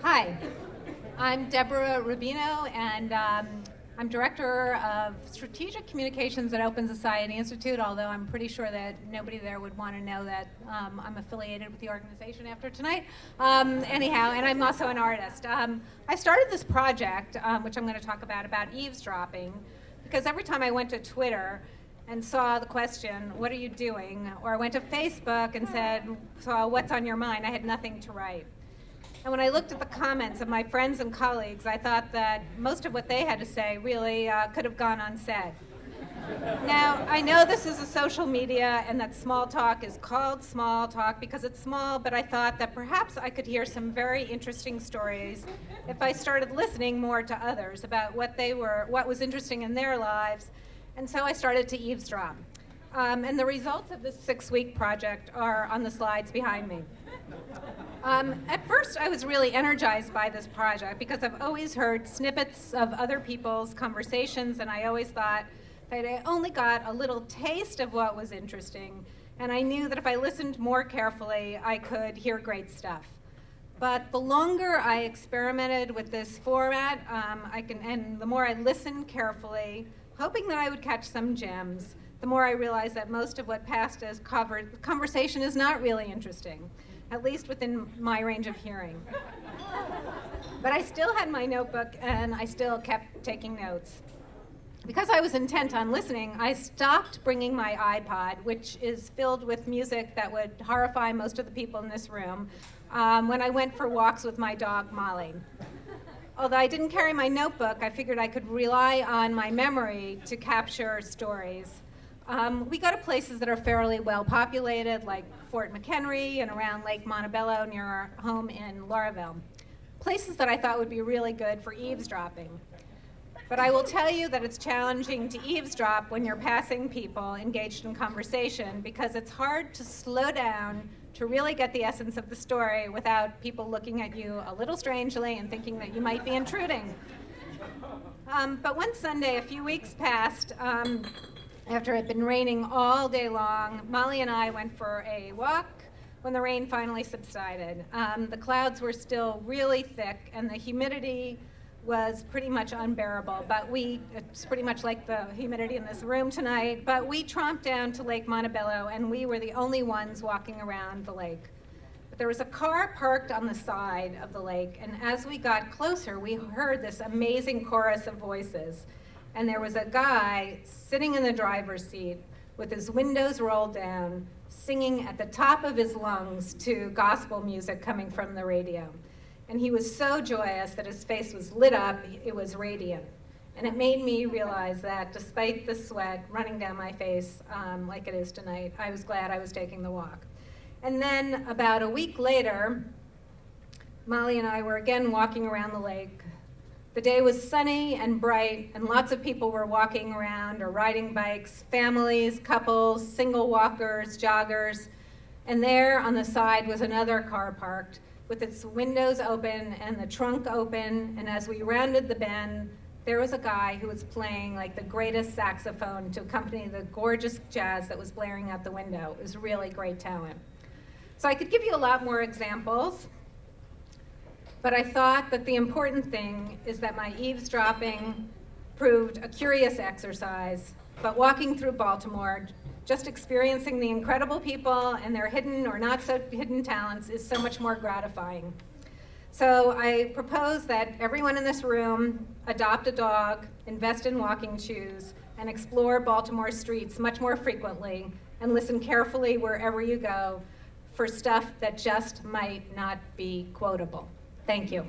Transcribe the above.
Hi, I'm Debra Rubino, and I'm Director of Strategic Communications at Open Society Institute, although I'm pretty sure that nobody there would want to know that I'm affiliated with the organization after tonight. Anyhow, and I'm also an artist. I started this project, which I'm going to talk about eavesdropping, because every time I went to Twitter and saw the question, what are you doing? Or I went to Facebook and saw what's on your mind, I had nothing to write. And when I looked at the comments of my friends and colleagues, I thought that most of what they had to say really could have gone unsaid. Now, I know this is a social media and that small talk is called small talk because it's small, but I thought that perhaps I could hear some very interesting stories if I started listening more to others about what was interesting in their lives. And so I started to eavesdrop. And the results of this 6-week project are on the slides behind me. At first, I was really energized by this project because I've always heard snippets of other people's conversations, and I always thought that I only got a little taste of what was interesting, and I knew that if I listened more carefully, I could hear great stuff. But the longer I experimented with this format, and the more I listened carefully, hoping that I would catch some gems, the more I realized that most of what passed as conversation is not really interesting, at least within my range of hearing. But I still had my notebook and I still kept taking notes. Because I was intent on listening, I stopped bringing my iPod, which is filled with music that would horrify most of the people in this room, when I went for walks with my dog, Molly. Although I didn't carry my notebook, I figured I could rely on my memory to capture stories. We go to places that are fairly well populated, like Fort McHenry and around Lake Montebello near our home in Lauraville. Places that I thought would be really good for eavesdropping. But I will tell you that it's challenging to eavesdrop when you're passing people engaged in conversation because it's hard to slow down to really get the essence of the story without people looking at you a little strangely and thinking that you might be intruding. But one Sunday, a few weeks passed, after it had been raining all day long, Molly and I went for a walk when the rain finally subsided. The clouds were still really thick and the humidity was pretty much unbearable, but it's pretty much like the humidity in this room tonight, but we tromped down to Lake Montebello and we were the only ones walking around the lake. But there was a car parked on the side of the lake, and as we got closer, we heard this amazing chorus of voices. And there was a guy sitting in the driver's seat with his windows rolled down, singing at the top of his lungs to gospel music coming from the radio. And he was so joyous that his face was lit up, it was radiant. And it made me realize that despite the sweat running down my face like it is tonight, I was glad I was taking the walk. And then about a week later, Molly and I were again walking around the lake. The day was sunny and bright, and lots of people were walking around or riding bikes, families, couples, single walkers, joggers. And there on the side was another car parked with its windows open and the trunk open. And as we rounded the bend, there was a guy who was playing like the greatest saxophone to accompany the gorgeous jazz that was blaring out the window. It was really great talent. So I could give you a lot more examples. But I thought that the important thing is that my eavesdropping proved a curious exercise, but walking through Baltimore, just experiencing the incredible people and their hidden or not so hidden talents is so much more gratifying. So I propose that everyone in this room adopt a dog, invest in walking shoes, and explore Baltimore streets much more frequently, and listen carefully wherever you go for stuff that just might not be quotable. Thank you.